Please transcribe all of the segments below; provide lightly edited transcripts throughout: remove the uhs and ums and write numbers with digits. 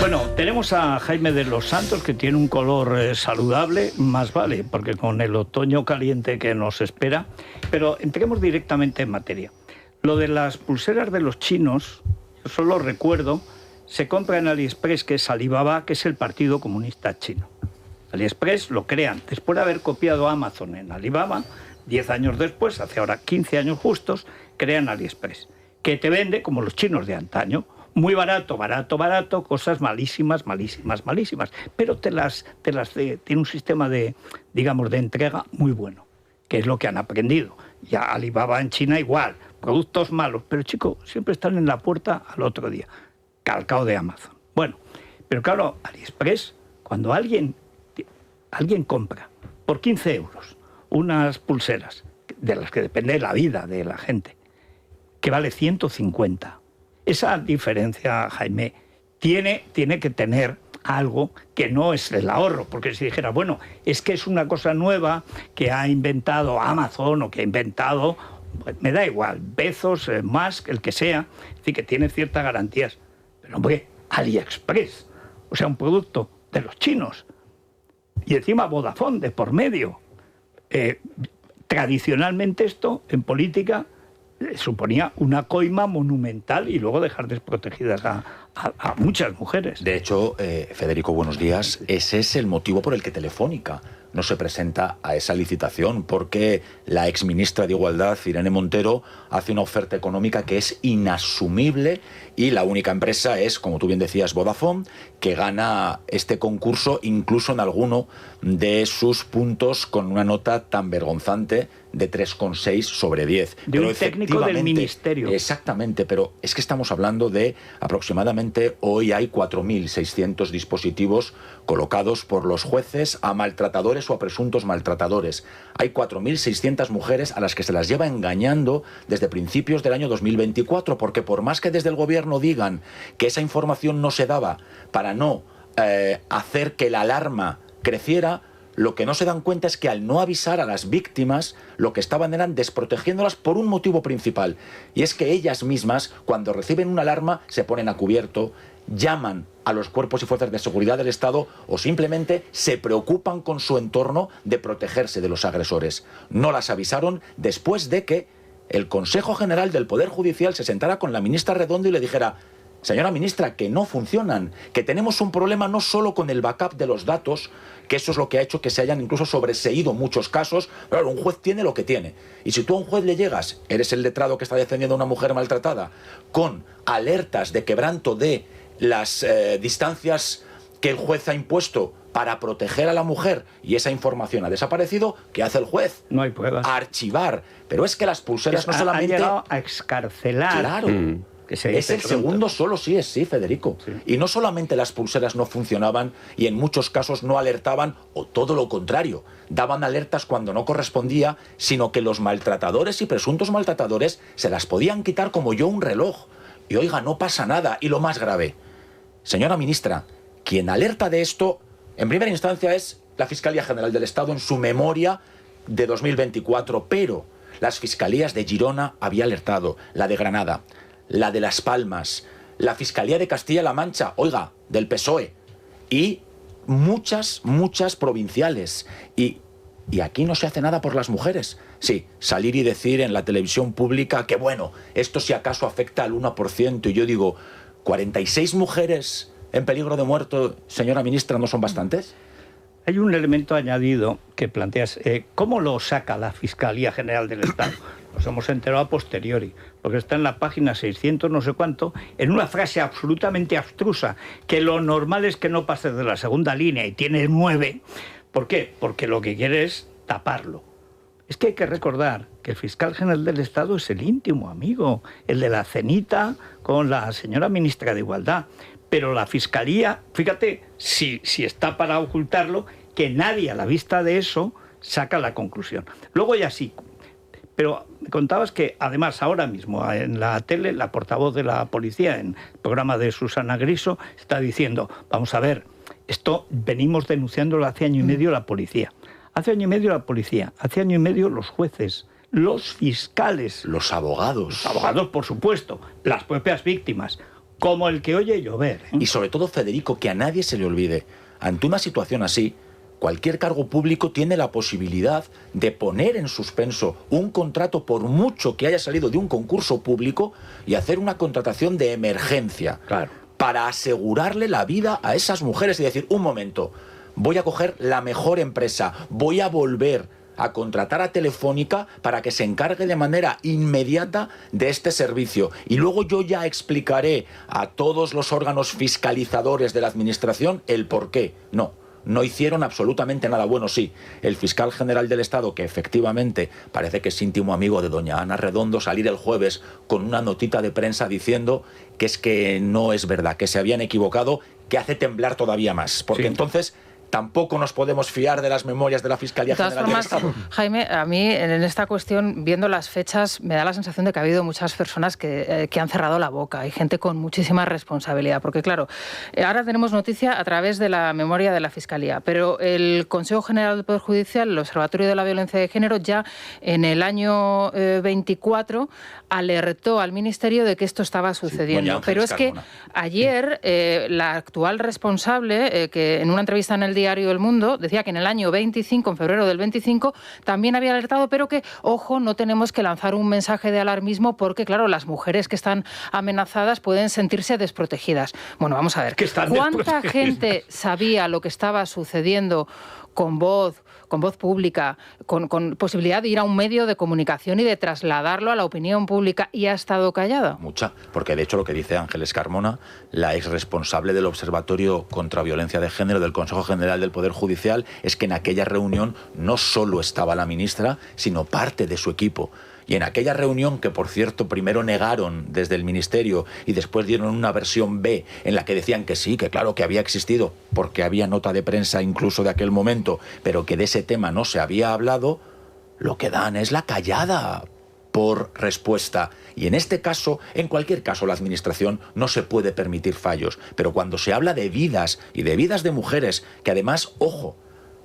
Bueno, tenemos a Jaime de los Santos, que tiene un color saludable, más vale, porque con el otoño caliente que nos espera. Pero entremos directamente en materia. Lo de las pulseras de los chinos, yo solo recuerdo, se compra en AliExpress, que es Alibaba, que es el Partido Comunista Chino. AliExpress lo crean después de haber copiado a Amazon en Alibaba. 10 años después, hace ahora 15 años justos, crean AliExpress, que te vende como los chinos de antaño. Muy barato, cosas malísimas, pero tiene un sistema de, digamos, de entrega muy bueno, que es lo que han aprendido. Ya Alibaba en China igual, productos malos, pero chicos, siempre están en la puerta al otro día, calcado de Amazon. Bueno, pero claro, AliExpress, cuando alguien compra por 15 euros unas pulseras, de las que depende la vida de la gente, que vale 150, esa diferencia, Jaime, tiene que tener algo que no es el ahorro, porque si dijera, bueno, es que es una cosa nueva que ha inventado Amazon o que ha inventado, pues me da igual, Bezos, Musk, el que sea, es decir, que tiene ciertas garantías. Pero hombre, AliExpress, o sea, un producto de los chinos, y encima Vodafone de por medio. Tradicionalmente esto, en política, suponía una coima monumental y luego dejar desprotegidas a muchas mujeres. De hecho, Federico, buenos días. Ese es el motivo por el que Telefónica no se presenta a esa licitación, porque la exministra de Igualdad, Irene Montero, hace una oferta económica que es inasumible y la única empresa es, como tú bien decías, Vodafone, que gana este concurso incluso en alguno de sus puntos con una nota tan vergonzante de 3,6 sobre 10. De un técnico del ministerio. Exactamente, pero es que estamos hablando de aproximadamente, hoy hay 4.600 dispositivos colocados por los jueces a maltratadores o a presuntos maltratadores. Hay 4.600 mujeres a las que se las lleva engañando desde principios del año 2024, porque por más que desde el gobierno digan que esa información no se daba para no hacer que la alarma creciera, lo que no se dan cuenta es que al no avisar a las víctimas, lo que estaban eran desprotegiéndolas por un motivo principal. Y es que ellas mismas, cuando reciben una alarma, se ponen a cubierto, llaman a los cuerpos y fuerzas de seguridad del Estado o simplemente se preocupan con su entorno de protegerse de los agresores. No las avisaron después de que el Consejo General del Poder Judicial se sentara con la ministra Redondo y le dijera: señora ministra, que no funcionan, que tenemos un problema no solo con el backup de los datos, que eso es lo que ha hecho que se hayan incluso sobreseído muchos casos. Pero un juez tiene lo que tiene. Y si tú a un juez le llegas, eres el letrado que está defendiendo a una mujer maltratada, con alertas de quebranto de las distancias que el juez ha impuesto para proteger a la mujer y esa información ha desaparecido, ¿qué hace el juez? No hay pruebas. Archivar. Pero es que las pulseras no solamente... Han llegado a excarcelar. Claro. Es el segundo solo sí es sí, Federico. Sí. Y no solamente las pulseras no funcionaban y en muchos casos no alertaban, o todo lo contrario, daban alertas cuando no correspondía, sino que los maltratadores y presuntos maltratadores se las podían quitar como yo un reloj. Y oiga, no pasa nada. Y lo más grave, señora ministra, quien alerta de esto, en primera instancia es la Fiscalía General del Estado en su memoria de 2024, pero las fiscalías de Girona había alertado, la de Granada, la de Las Palmas, la Fiscalía de Castilla-La Mancha, oiga, del PSOE, y muchas provinciales. Y aquí no se hace nada por las mujeres. Sí, salir y decir en la televisión pública que, bueno, esto si acaso afecta al 1%, y yo digo, 46 mujeres en peligro de muerte, señora ministra, ¿no son bastantes? Hay un elemento añadido que planteas. ¿Cómo lo saca la Fiscalía General del Estado? Nos hemos enterado a posteriori, porque está en la página 600 no sé cuánto, en una frase absolutamente abstrusa, que lo normal es que no pases de la segunda línea y tiene 9. ¿Por qué? Porque lo que quiere es taparlo. Es que hay que recordar que el fiscal general del Estado es el íntimo amigo, el de la cenita con la señora ministra de Igualdad. Pero la Fiscalía, fíjate, si está para ocultarlo, que nadie a la vista de eso saca la conclusión. Luego ya sí. Pero me contabas que, además, ahora mismo en la tele, la portavoz de la policía, en el programa de Susana Griso, está diciendo, vamos a ver, esto venimos denunciándolo hace año y medio la policía. Hace año y medio la policía, hace año y medio los jueces, los fiscales. Los abogados. Los abogados, por supuesto, las propias víctimas. Como el que oye llover. Y sobre todo, Federico, que a nadie se le olvide, ante una situación así, cualquier cargo público tiene la posibilidad de poner en suspenso un contrato por mucho que haya salido de un concurso público y hacer una contratación de emergencia. Claro. Para asegurarle la vida a esas mujeres y decir, un momento, voy a coger la mejor empresa, voy a volver a contratar a Telefónica para que se encargue de manera inmediata de este servicio. Y luego yo ya explicaré a todos los órganos fiscalizadores de la Administración el por qué. No hicieron absolutamente nada. Bueno, sí, el fiscal general del Estado, que efectivamente parece que es íntimo amigo de doña Ana Redondo, salir el jueves con una notita de prensa diciendo que es que no es verdad, que se habían equivocado, que hace temblar todavía más. Porque entonces tampoco nos podemos fiar de las memorias de la Fiscalía General del Estado. Jaime, a mí en esta cuestión, viendo las fechas, me da la sensación de que ha habido muchas personas que han cerrado la boca. Hay gente con muchísima responsabilidad, porque claro, ahora tenemos noticia a través de la memoria de la Fiscalía, pero el Consejo General del Poder Judicial, el Observatorio de la Violencia de Género, ya en el año 24 alertó al Ministerio de que esto estaba sucediendo. Pero es que ayer la actual responsable, que en una entrevista en el diario El Mundo decía que en el año 25, en febrero del 25, también había alertado, pero que, ojo, no tenemos que lanzar un mensaje de alarmismo porque, claro, las mujeres que están amenazadas pueden sentirse desprotegidas. Bueno, vamos a ver, ¿cuánta gente sabía lo que estaba sucediendo con voz pública, con posibilidad de ir a un medio de comunicación y de trasladarlo a la opinión pública, y ha estado callada? Mucha, porque de hecho lo que dice Ángeles Carmona, la exresponsable del Observatorio contra Violencia de Género del Consejo General del Poder Judicial, es que en aquella reunión no solo estaba la ministra, sino parte de su equipo. Y en aquella reunión, que por cierto primero negaron desde el Ministerio y después dieron una versión B en la que decían que sí, que claro que había existido, porque había nota de prensa incluso de aquel momento, pero que de ese tema no se había hablado, lo que dan es la callada por respuesta. Y en este caso, en cualquier caso, la Administración no se puede permitir fallos. Pero cuando se habla de vidas y de vidas de mujeres, que además, ojo,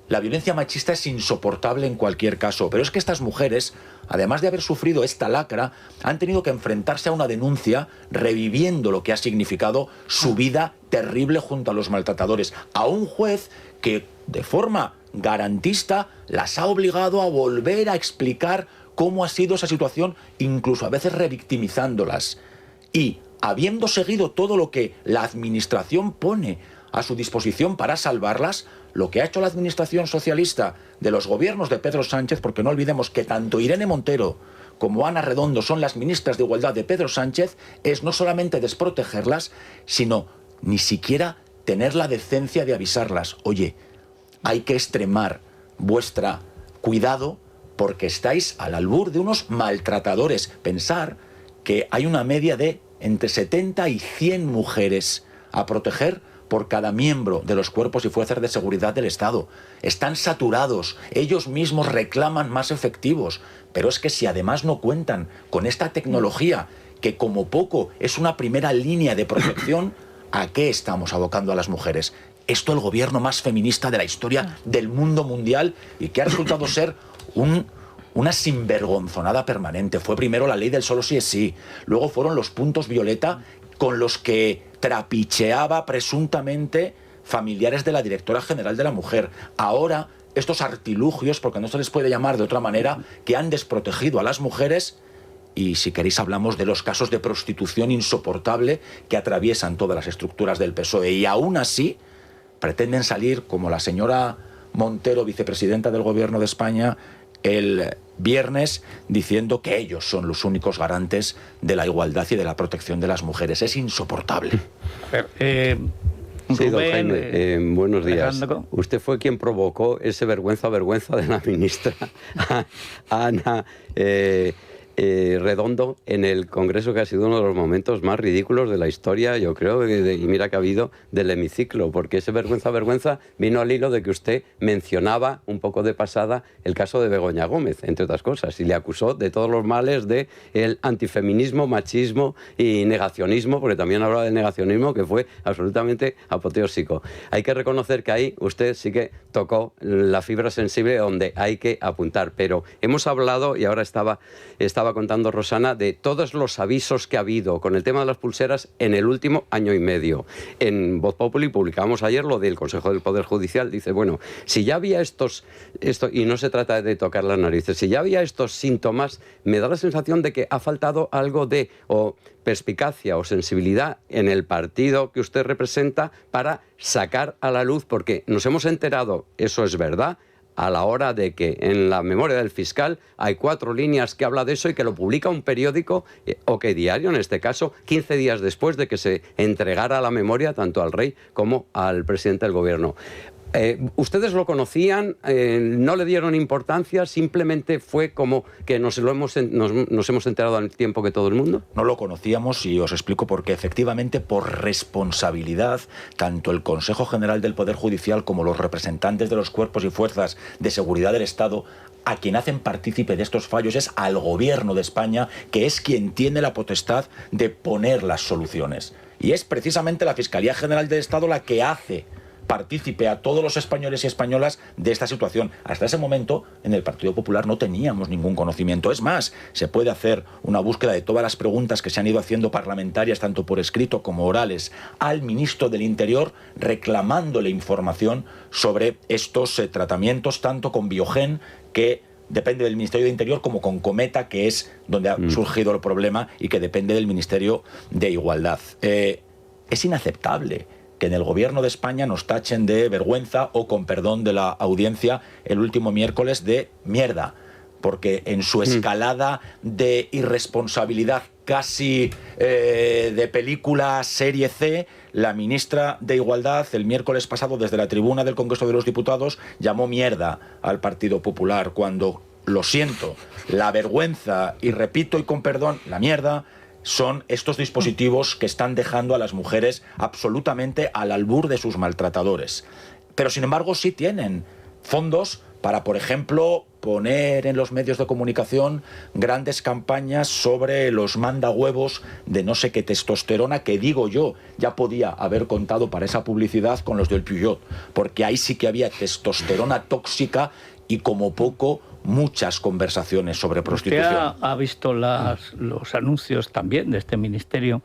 la violencia machista es insoportable en cualquier caso, pero es que estas mujeres, además de haber sufrido esta lacra, han tenido que enfrentarse a una denuncia reviviendo lo que ha significado su vida terrible junto a los maltratadores, a un juez que de forma garantista las ha obligado a volver a explicar cómo ha sido esa situación, incluso a veces revictimizándolas. Y habiendo seguido todo lo que la Administración pone a su disposición para salvarlas, lo que ha hecho la Administración socialista de los gobiernos de Pedro Sánchez, porque no olvidemos que tanto Irene Montero como Ana Redondo son las ministras de Igualdad de Pedro Sánchez, es no solamente desprotegerlas, sino ni siquiera tener la decencia de avisarlas. Oye, hay que extremar vuestra cuidado porque estáis al albur de unos maltratadores. Pensar que hay una media de entre 70 y 100 mujeres a proteger por cada miembro de los cuerpos y fuerzas de seguridad del Estado. Están saturados, ellos mismos reclaman más efectivos, pero es que si además no cuentan con esta tecnología, que como poco es una primera línea de protección, ¿a qué estamos abocando a las mujeres? Esto el gobierno más feminista de la historia del mundo mundial y que ha resultado ser una sinvergonzonada permanente. Fue primero la ley del solo sí es sí, luego fueron los puntos violeta con los que trapicheaba presuntamente familiares de la directora general de la mujer. Ahora, estos artilugios, porque no se les puede llamar de otra manera, que han desprotegido a las mujeres. Y si queréis hablamos de los casos de prostitución insoportable que atraviesan todas las estructuras del PSOE. Y aún así pretenden salir, como la señora Montero, vicepresidenta del Gobierno de España, el viernes, diciendo que ellos son los únicos garantes de la igualdad y de la protección de las mujeres. Es insoportable. Sí, don Jaime, buenos días. Usted fue quien provocó ese vergüenza de la ministra Ana Redondo en el Congreso, que ha sido uno de los momentos más ridículos de la historia, yo creo, y mira que ha habido del hemiciclo, porque ese vergüenza vino al hilo de que usted mencionaba un poco de pasada el caso de Begoña Gómez, entre otras cosas, y le acusó de todos los males del antifeminismo, machismo y negacionismo, porque también hablaba del negacionismo, que fue absolutamente apoteósico. Hay que reconocer que ahí usted sí que tocó la fibra sensible donde hay que apuntar, pero hemos hablado, y ahora estaba estaba contando Rosana de todos los avisos que ha habido con el tema de las pulseras en el último año y medio. En Voz Populi publicamos ayer lo del Consejo del Poder Judicial. Dice, bueno, si ya había esto, y no se trata de tocar las narices, si ya había estos síntomas, me da la sensación de que ha faltado algo de perspicacia o sensibilidad en el partido que usted representa para sacar a la luz, porque nos hemos enterado, eso es verdad, a la hora de que en la memoria del fiscal hay 4 líneas que habla de eso y que lo publica un periódico, OK Diario en este caso, 15 días después de que se entregara la memoria tanto al rey como al presidente del gobierno. ¿Ustedes lo conocían? ¿No le dieron importancia? ¿Simplemente fue como que nos hemos enterado al tiempo que todo el mundo? No lo conocíamos y os explico por qué. Efectivamente, por responsabilidad, tanto el Consejo General del Poder Judicial como los representantes de los cuerpos y fuerzas de seguridad del Estado, a quien hacen partícipe de estos fallos es al Gobierno de España, que es quien tiene la potestad de poner las soluciones. Y es precisamente la Fiscalía General del Estado la que hace partícipe a todos los españoles y españolas de esta situación. Hasta ese momento, en el Partido Popular no teníamos ningún conocimiento. Es más, se puede hacer una búsqueda de todas las preguntas que se han ido haciendo parlamentarias, tanto por escrito como orales, al ministro del Interior, reclamándole información sobre estos tratamientos, tanto con Biogen, que depende del Ministerio de Interior, como con Cometa, que es donde ha surgido el problema y que depende del Ministerio de Igualdad. Es inaceptable que en el Gobierno de España nos tachen de vergüenza o, con perdón de la audiencia, el último miércoles de mierda, porque en su escalada de irresponsabilidad casi de película serie C, la ministra de Igualdad el miércoles pasado desde la tribuna del Congreso de los Diputados llamó mierda al Partido Popular, cuando, lo siento, la vergüenza, y repito y con perdón, la mierda, son estos dispositivos que están dejando a las mujeres absolutamente al albur de sus maltratadores. Pero, sin embargo, sí tienen fondos para, por ejemplo, poner en los medios de comunicación grandes campañas sobre los mandahuevos de no sé qué testosterona, que, digo yo, ya podía haber contado para esa publicidad con los del Peugeot, porque ahí sí que había testosterona tóxica y, como poco, muchas conversaciones sobre prostitución. ¿Usted ha visto los anuncios también de este ministerio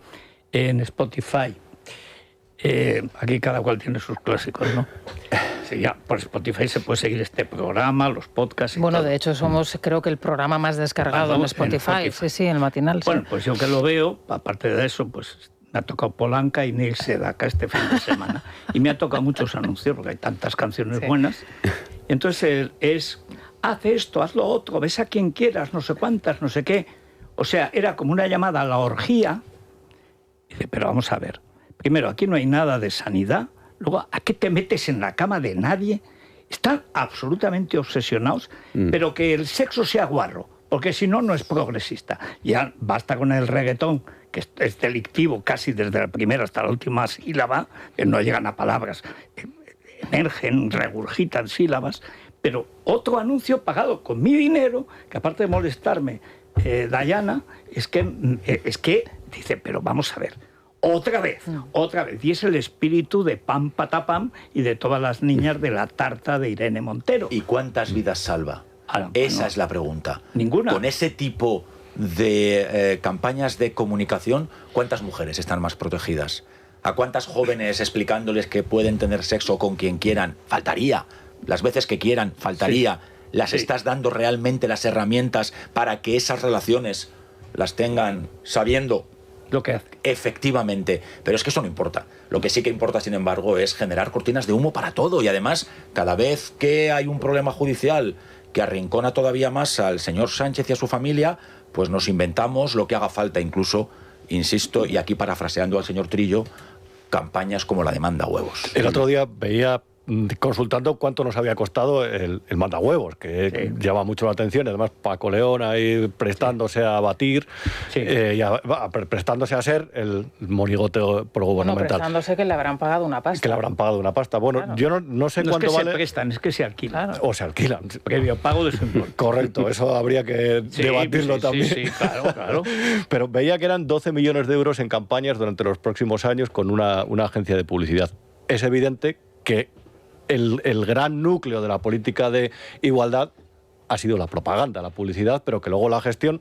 en Spotify? Aquí cada cual tiene sus clásicos, ¿no? Sí, ya por Spotify se puede seguir este programa, los podcasts y bueno, todo. De hecho, somos, creo que el programa más descargado en Spotify. Sí, en el matinal. Bueno, pues yo que lo veo, aparte de eso, pues me ha tocado Polanca y Neil Sedaka este fin de semana. Y me ha tocado muchos anuncios, porque hay tantas canciones buenas. Entonces hace esto, haz lo otro, ves a quien quieras, no sé cuántas, no sé qué. O sea, era como una llamada a la orgía. Y dice, pero vamos a ver. Primero, aquí no hay nada de sanidad. Luego, ¿a qué te metes en la cama de nadie? Están absolutamente obsesionados, pero que el sexo sea guarro, porque si no, no es progresista. Ya basta con el reggaetón, que es delictivo casi desde la primera hasta la última sílaba, que no llegan a palabras, emergen, regurgitan sílabas. Pero otro anuncio pagado con mi dinero, que aparte de molestarme, Dayana, es que dice, pero vamos a ver, otra vez. Y es el espíritu de Pam Patapam y de todas las niñas de la tarta de Irene Montero. ¿Y cuántas vidas salva? Esa es la pregunta. Ninguna. Con ese tipo de campañas de comunicación, ¿cuántas mujeres están más protegidas? ¿A cuántas jóvenes explicándoles que pueden tener sexo con quien quieran? Faltaría. Las veces que quieran, faltaría. Sí. ¿Las estás dando realmente las herramientas para que esas relaciones las tengan sabiendo lo que hace? Efectivamente. Pero es que eso no importa. Lo que sí que importa, sin embargo, es generar cortinas de humo para todo. Y además, cada vez que hay un problema judicial que arrincona todavía más al señor Sánchez y a su familia, pues nos inventamos lo que haga falta, incluso, insisto, y aquí parafraseando al señor Trillo, campañas como la de mandahuevos. El otro día veía, consultando cuánto nos había costado el mandahuevos, que llama mucho la atención. Además, Paco León ahí prestándose a batir, prestándose a ser el monigote progubernamental. No, prestándose que le habrán pagado una pasta. Que le habrán pagado una pasta. Bueno, claro. Yo no sé cuánto vale. No es que se prestan, es que se alquilan. Claro. O se alquilan. Previo pago de su importe. Correcto, eso habría que debatirlo también. Sí, claro. Pero veía que eran 12 millones de euros en campañas durante los próximos años con una agencia de publicidad. Es evidente que el gran núcleo de la política de igualdad ha sido la propaganda, la publicidad, pero que luego la gestión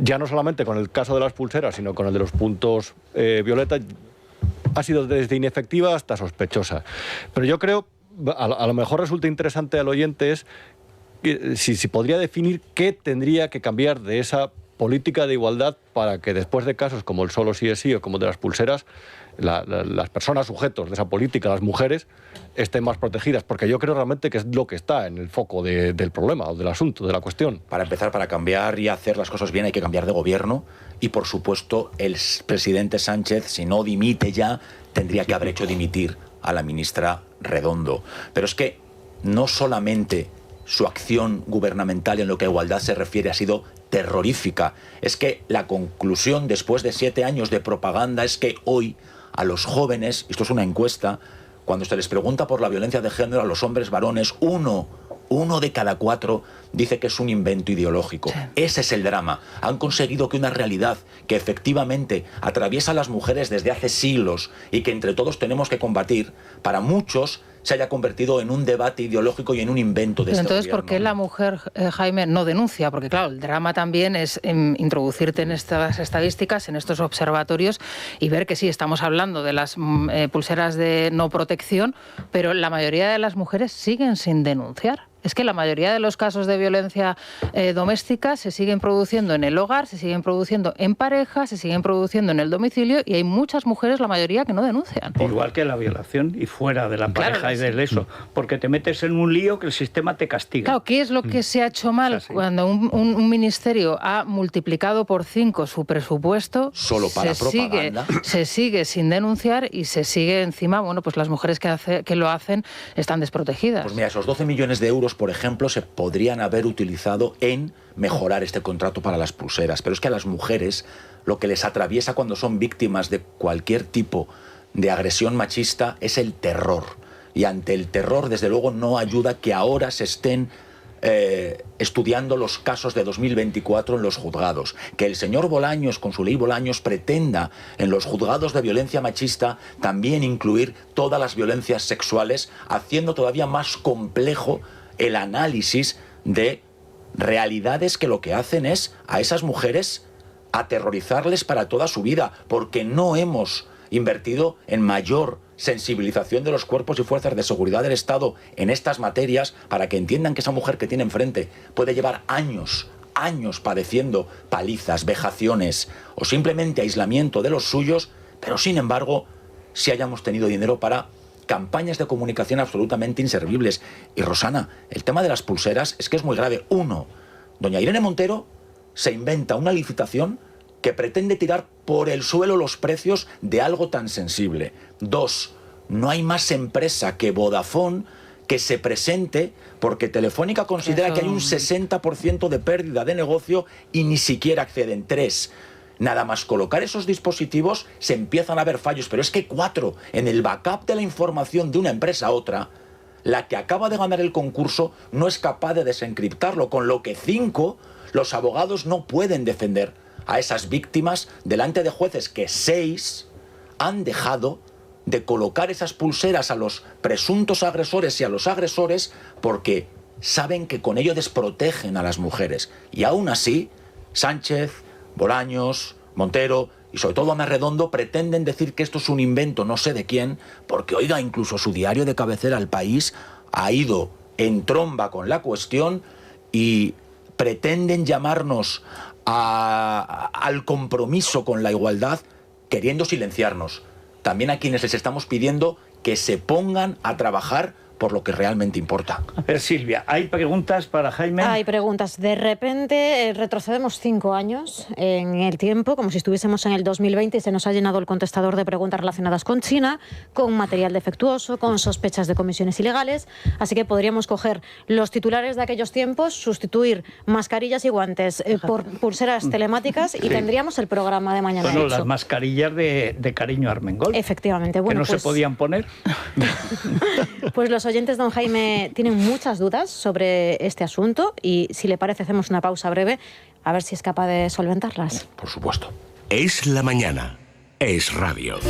ya no solamente con el caso de las pulseras, sino con el de los puntos violeta, ha sido desde inefectiva hasta sospechosa. Pero yo creo, a lo mejor resulta interesante al oyente, es si podría definir qué tendría que cambiar de esa política de igualdad para que después de casos como el solo sí es sí o como de las pulseras, las personas sujetos de esa política, las mujeres, estén más protegidas, porque yo creo realmente que es lo que está en el foco del problema o del asunto, de la cuestión. Para empezar, para cambiar y hacer las cosas bien hay que cambiar de gobierno y, por supuesto, el presidente Sánchez, si no dimite ya, tendría que haber hecho dimitir a la ministra Redondo. Pero es que no solamente su acción gubernamental en lo que a igualdad se refiere ha sido terrorífica, es que la conclusión después de 7 años de propaganda es que hoy a los jóvenes, esto es una encuesta, cuando se les pregunta por la violencia de género a los hombres varones, uno de cada 4 dice que es un invento ideológico. Sí. Ese es el drama. Han conseguido que una realidad que efectivamente atraviesa a las mujeres desde hace siglos y que entre todos tenemos que combatir, para muchos se haya convertido en un debate ideológico y en un invento de este Entonces, gobierno. ¿por qué la mujer, Jaime, no denuncia? Porque claro, el drama también es introducirte en estas estadísticas, en estos observatorios y ver que sí, estamos hablando de las pulseras de no protección, pero la mayoría de las mujeres siguen sin denunciar. Es que la mayoría de los casos de violencia doméstica se siguen produciendo en el hogar, se siguen produciendo en pareja, se siguen produciendo en el domicilio y hay muchas mujeres, la mayoría, que no denuncian. Igual que la violación y fuera de la pareja y del eso, porque te metes en un lío que el sistema te castiga. Claro, ¿qué es lo que se ha hecho mal cuando un ministerio ha multiplicado por 5 su presupuesto? Solo para propaganda. Se sigue sin denunciar y se sigue encima, bueno, pues las mujeres que lo hacen están desprotegidas. Pues mira, esos 12 millones de euros, por ejemplo, se podrían haber utilizado en mejorar este contrato para las pulseras. Pero es que a las mujeres lo que les atraviesa cuando son víctimas de cualquier tipo de agresión machista es el terror. Y ante el terror, desde luego, no ayuda que ahora se estén estudiando los casos de 2024 en los juzgados. Que el señor Bolaños, con su ley Bolaños, pretenda en los juzgados de violencia machista también incluir todas las violencias sexuales, haciendo todavía más complejo el análisis de realidades que lo que hacen es a esas mujeres aterrorizarles para toda su vida, porque no hemos invertido en mayor sensibilización de los cuerpos y fuerzas de seguridad del Estado en estas materias para que entiendan que esa mujer que tiene enfrente puede llevar años padeciendo palizas, vejaciones o simplemente aislamiento de los suyos, pero sin embargo sí hayamos tenido dinero para campañas de comunicación absolutamente inservibles. Y Rosana, el tema de las pulseras es que es muy grave. 1, doña Irene Montero se inventa una licitación que pretende tirar por el suelo los precios de algo tan sensible. 2, no hay más empresa que Vodafone que se presente porque Telefónica considera que hay un 60% de pérdida de negocio y ni siquiera acceden. 3, nada más colocar esos dispositivos se empiezan a ver fallos, pero es que 4, en el backup de la información de una empresa a otra, la que acaba de ganar el concurso no es capaz de desencriptarlo, con lo que 5, los abogados no pueden defender a esas víctimas delante de jueces, que 6 han dejado de colocar esas pulseras a los presuntos agresores y a los agresores porque saben que con ello desprotegen a las mujeres. Y aún así, Sánchez, Bolaños, Montero y sobre todo Ana Redondo pretenden decir que esto es un invento no sé de quién, porque oiga, incluso su diario de cabecera, El País, ha ido en tromba con la cuestión y pretenden llamarnos al compromiso con la igualdad queriendo silenciarnos. También a quienes les estamos pidiendo que se pongan a trabajar por lo que realmente importa. A ver, Silvia, ¿hay preguntas para Jaime? Hay preguntas. De repente retrocedemos 5 años en el tiempo, como si estuviésemos en el 2020 y se nos ha llenado el contestador de preguntas relacionadas con China, con material defectuoso, con sospechas de comisiones ilegales. Así que podríamos coger los titulares de aquellos tiempos, sustituir mascarillas y guantes por pulseras telemáticas y tendríamos el programa de mañana. Bueno, las mascarillas de Cariño Armengol. Efectivamente. Bueno, que no se podían poner. Pues los oyentes, don Jaime, tienen muchas dudas sobre este asunto y, si le parece, hacemos una pausa breve a ver si es capaz de solventarlas. Por supuesto. Es la mañana. Es radio.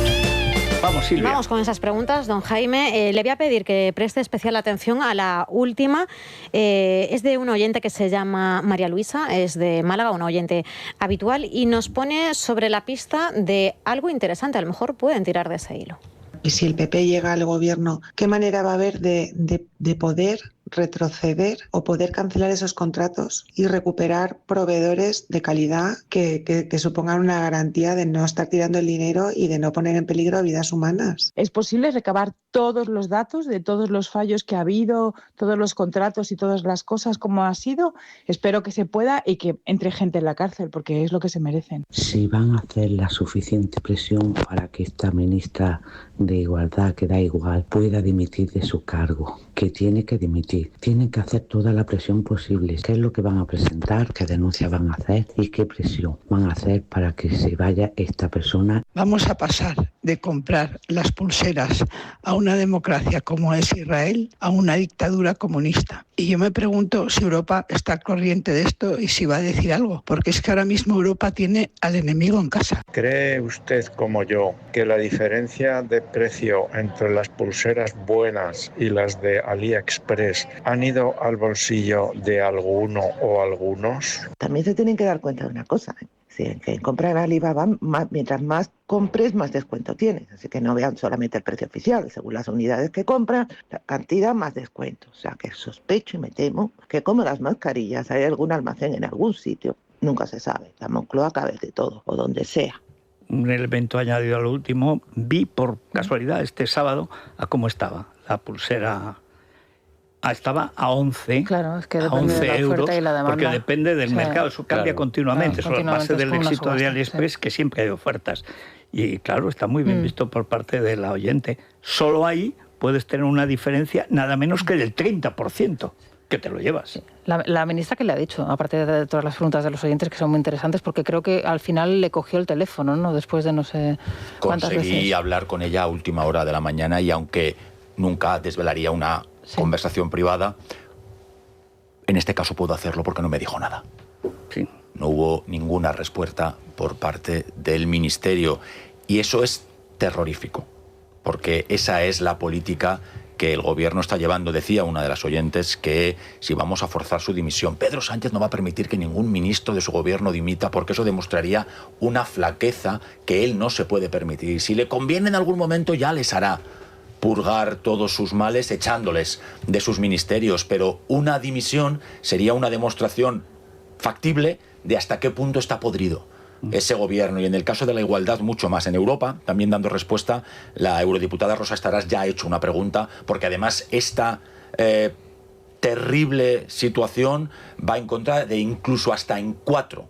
Vamos, Silvia. Vamos con esas preguntas, don Jaime. Le voy a pedir que preste especial atención a la última. Es de un oyente que se llama María Luisa, es de Málaga, una oyente habitual, y nos pone sobre la pista de algo interesante. A lo mejor pueden tirar de ese hilo. Y si el PP llega al gobierno, ¿qué manera va a haber de poder retroceder o poder cancelar esos contratos y recuperar proveedores de calidad que supongan una garantía de no estar tirando el dinero y de no poner en peligro vidas humanas? ¿Es posible recabar todos los datos de todos los fallos que ha habido, todos los contratos y todas las cosas como ha sido? Espero que se pueda y que entre gente en la cárcel, porque es lo que se merecen. Si van a hacer la suficiente presión para que esta ministra de Igualdad, que da igual, pueda dimitir de su cargo, que tiene que dimitir. Tienen que hacer toda la presión posible. ¿Qué es lo que van a presentar? ¿Qué denuncia van a hacer? ¿Y qué presión van a hacer para que se vaya esta persona? Vamos a pasar de comprar las pulseras a una democracia como es Israel a una dictadura comunista. Y yo me pregunto si Europa está al corriente de esto y si va a decir algo, porque es que ahora mismo Europa tiene al enemigo en casa. ¿Cree usted, como yo, que la diferencia de precio entre las pulseras buenas y las de AliExpress han ido al bolsillo de alguno o algunos? También se tienen que dar cuenta de una cosa, si que comprar Alibaba, mientras más compres, más descuento tienes. Así que no vean solamente el precio oficial. Según las unidades que compran, la cantidad más descuento. O sea que sospecho y me temo que como las mascarillas hay algún almacén en algún sitio. Nunca se sabe. La Moncloa cabe de todo, o donde sea. Un elemento añadido a lo último, vi por casualidad este sábado a cómo estaba la pulsera. Estaba a 11, claro, es que a depende 11 de la euros, oferta y la demanda. porque depende del mercado, eso cambia continuamente, claro, eso es la base del es como una éxito subasta, de AliExpress, que siempre hay ofertas. Y claro, está muy bien visto por parte de la oyente. Solo ahí puedes tener una diferencia nada menos que del 30%, que te lo llevas. Sí. La ministra, ¿qué le ha dicho? Aparte de todas las preguntas de los oyentes, que son muy interesantes, porque creo que al final le cogió el teléfono, ¿no? Después de no sé cuántas veces. Conseguí hablar con ella a última hora de la mañana y aunque nunca desvelaría una conversación privada, en este caso puedo hacerlo porque no me dijo nada. Sí. No hubo ninguna respuesta por parte del Ministerio y eso es terrorífico, porque esa es la política que el gobierno está llevando. Decía una de las oyentes que si vamos a forzar su dimisión, Pedro Sánchez no va a permitir que ningún ministro de su gobierno dimita porque eso demostraría una flaqueza que él no se puede permitir. Si le conviene en algún momento ya les hará purgar todos sus males echándoles de sus ministerios, pero una dimisión sería una demostración factible de hasta qué punto está podrido ese gobierno. Y en el caso de la igualdad, mucho más. En Europa, también dando respuesta, la eurodiputada Rosa Estaràs ya ha hecho una pregunta, porque además esta terrible situación va en contra de incluso hasta en cuatro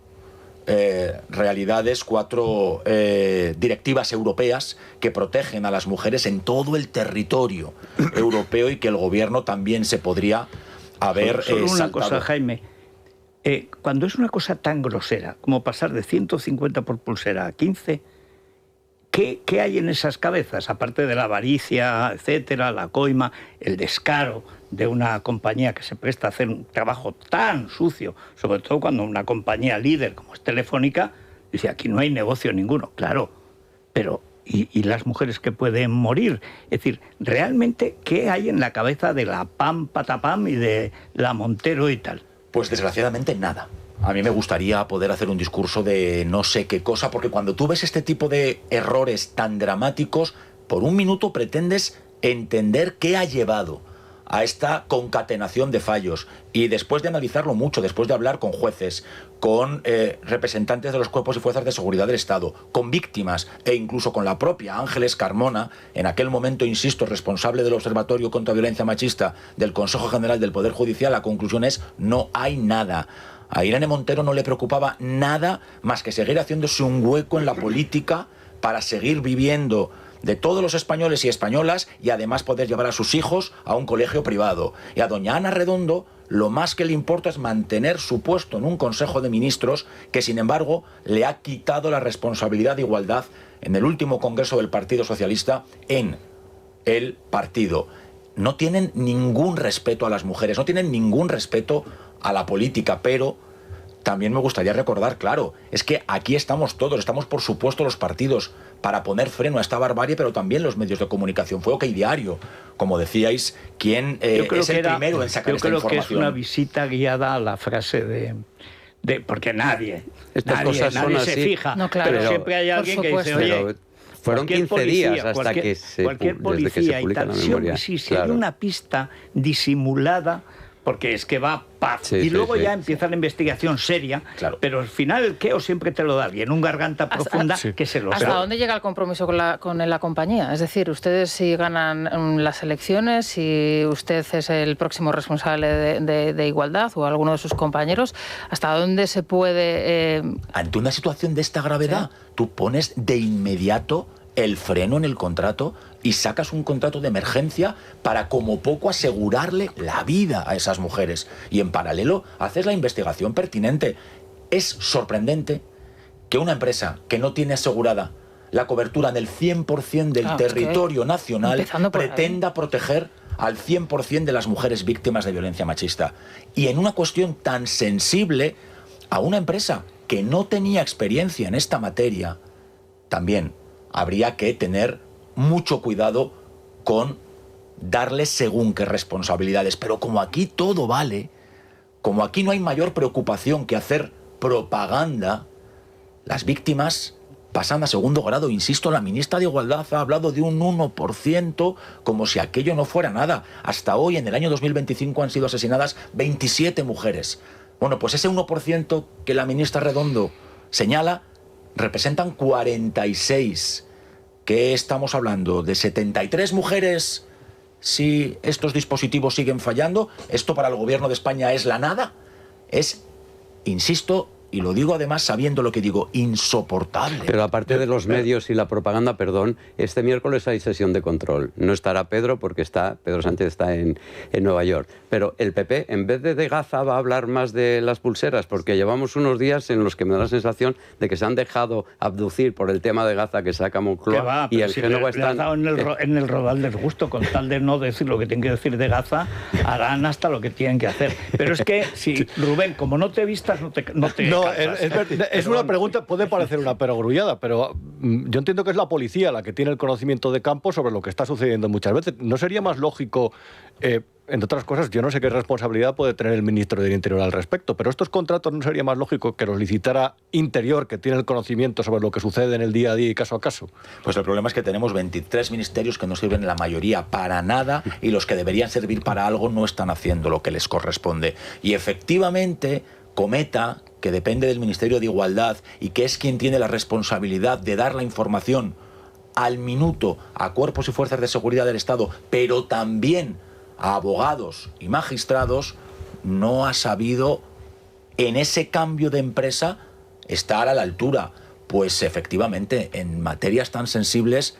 realidades, cuatro directivas europeas que protegen a las mujeres en todo el territorio europeo y que el gobierno también se podría haber solo una saltado. cosa, Jaime. Cuando es una cosa tan grosera como pasar de 150 por pulsera a 15, ¿qué hay en esas cabezas? Aparte de la avaricia, etcétera, la coima, el descaro de una compañía que se presta a hacer un trabajo tan sucio, sobre todo cuando una compañía líder como es Telefónica dice aquí no hay negocio ninguno, claro, pero ¿y las mujeres que pueden morir? Es decir, realmente, ¿qué hay en la cabeza de la PAM, Patapam y de la Montero y tal? Pues desgraciadamente nada. A mí me gustaría poder hacer un discurso de no sé qué cosa, porque cuando tú ves este tipo de errores tan dramáticos, por un minuto pretendes entender qué ha llevado a esta concatenación de fallos. Y después de analizarlo mucho, después de hablar con jueces, con representantes de los cuerpos y fuerzas de seguridad del Estado, con víctimas e incluso con la propia Ángeles Carmona, en aquel momento, insisto, responsable del Observatorio contra Violencia Machista del Consejo General del Poder Judicial, la conclusión es no hay nada. A Irene Montero no le preocupaba nada más que seguir haciéndose un hueco en la política para seguir viviendo de todos los españoles y españolas y además poder llevar a sus hijos a un colegio privado. Y a doña Ana Redondo lo más que le importa es mantener su puesto en un Consejo de Ministros que, sin embargo, le ha quitado la responsabilidad de igualdad en el último Congreso del Partido Socialista en el partido. No tienen ningún respeto a las mujeres, no tienen ningún respeto a la política, pero también me gustaría recordar, claro, es que aquí estamos todos, estamos por supuesto los partidos para poner freno a esta barbarie, pero también los medios de comunicación. Fue OK Diario, como decíais, quien es el primero en sacar esta información. Yo creo que es una visita guiada a la frase de porque nadie se fija, no, claro, pero siempre hay alguien que dice, oye, fueron 15 días hasta que se policía publica y tal, la memoria. Si hay una pista disimulada, porque es que va y luego ya empieza la investigación seria, pero al final el queo siempre te lo da alguien, un garganta profunda que se lo sabe. ¿Hasta dónde llega el compromiso con la compañía? Es decir, ustedes si ganan las elecciones, si usted es el próximo responsable de igualdad o alguno de sus compañeros, ¿hasta dónde se puede...? Ante una situación de esta gravedad, tú pones de inmediato el freno en el contrato y sacas un contrato de emergencia para como poco asegurarle la vida a esas mujeres. Y en paralelo haces la investigación pertinente. Es sorprendente que una empresa que no tiene asegurada la cobertura en el 100% del territorio nacional pretenda proteger al 100% de las mujeres víctimas de violencia machista. Y en una cuestión tan sensible, a una empresa que no tenía experiencia en esta materia, también habría que tener mucho cuidado con darles según qué responsabilidades. Pero como aquí todo vale, como aquí no hay mayor preocupación que hacer propaganda, las víctimas pasan a segundo grado. Insisto, la ministra de Igualdad ha hablado de un 1%, como si aquello no fuera nada. Hasta hoy, en el año 2025, han sido asesinadas 27 mujeres. Bueno, pues ese 1% que la ministra Redondo señala representan 46. ¿Qué estamos hablando? ¿De 73 mujeres si estos dispositivos siguen fallando? ¿Esto para el gobierno de España es la nada? Es, insisto, y lo digo además sabiendo lo que digo, insoportable. Pero aparte de los medios y la propaganda, perdón, este miércoles hay sesión de control. No estará Pedro porque Pedro Sánchez está en Nueva York. Pero el PP, en vez de Gaza, va a hablar más de las pulseras, porque llevamos unos días en los que me da la sensación de que se han dejado abducir por el tema de Gaza que saca Moncloa y el Génova están... en el rodal del gusto, con tal de no decir lo que tienen que decir de Gaza, harán hasta lo que tienen que hacer. Pero es que, si Rubén, como no te vistas, no te es una pregunta, puede parecer una perogrullada, pero yo entiendo que es la policía la que tiene el conocimiento de campo sobre lo que está sucediendo muchas veces. ¿No sería más lógico, entre otras cosas, yo no sé qué responsabilidad puede tener el ministro del Interior al respecto, pero estos contratos no sería más lógico que los licitara Interior, que tiene el conocimiento sobre lo que sucede en el día a día y caso a caso? Pues el problema es que tenemos 23 ministerios que no sirven la mayoría para nada y los que deberían servir para algo no están haciendo lo que les corresponde. Y efectivamente, Cometa, que depende del Ministerio de Igualdad y que es quien tiene la responsabilidad de dar la información al minuto a cuerpos y fuerzas de seguridad del Estado, pero también a abogados y magistrados, no ha sabido en ese cambio de empresa estar a la altura. Pues efectivamente, en materias tan sensibles,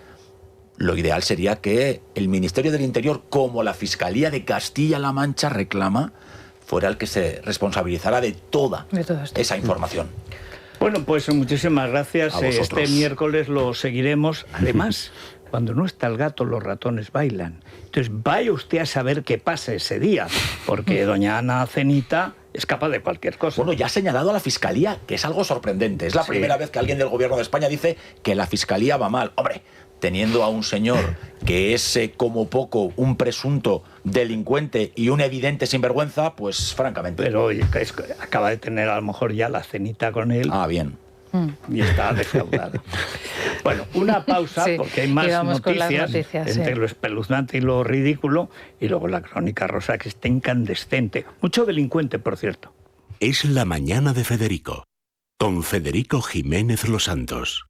lo ideal sería que el Ministerio del Interior, como la Fiscalía de Castilla-La Mancha reclama, fuera el que se responsabilizara de toda esa información. Bueno, pues muchísimas gracias. Este miércoles lo seguiremos. Además, cuando no está el gato, los ratones bailan. Entonces, vaya usted a saber qué pasa ese día, porque doña Ana Cenita es capaz de cualquier cosa. Bueno, ya ha señalado a la Fiscalía, que es algo sorprendente. Es la primera vez que alguien del Gobierno de España dice que la Fiscalía va mal. Hombre, teniendo a un señor que es como poco un presunto delincuente y un evidente sinvergüenza, pues francamente... Pero acaba de tener a lo mejor ya la cenita con él. Ah, bien. Y está defraudado. Bueno, una pausa, porque hay más noticias entre lo espeluznante y lo ridículo, y luego la crónica rosa, que está incandescente. Mucho delincuente, por cierto. Es la mañana de Federico, con Federico Jiménez Los Santos.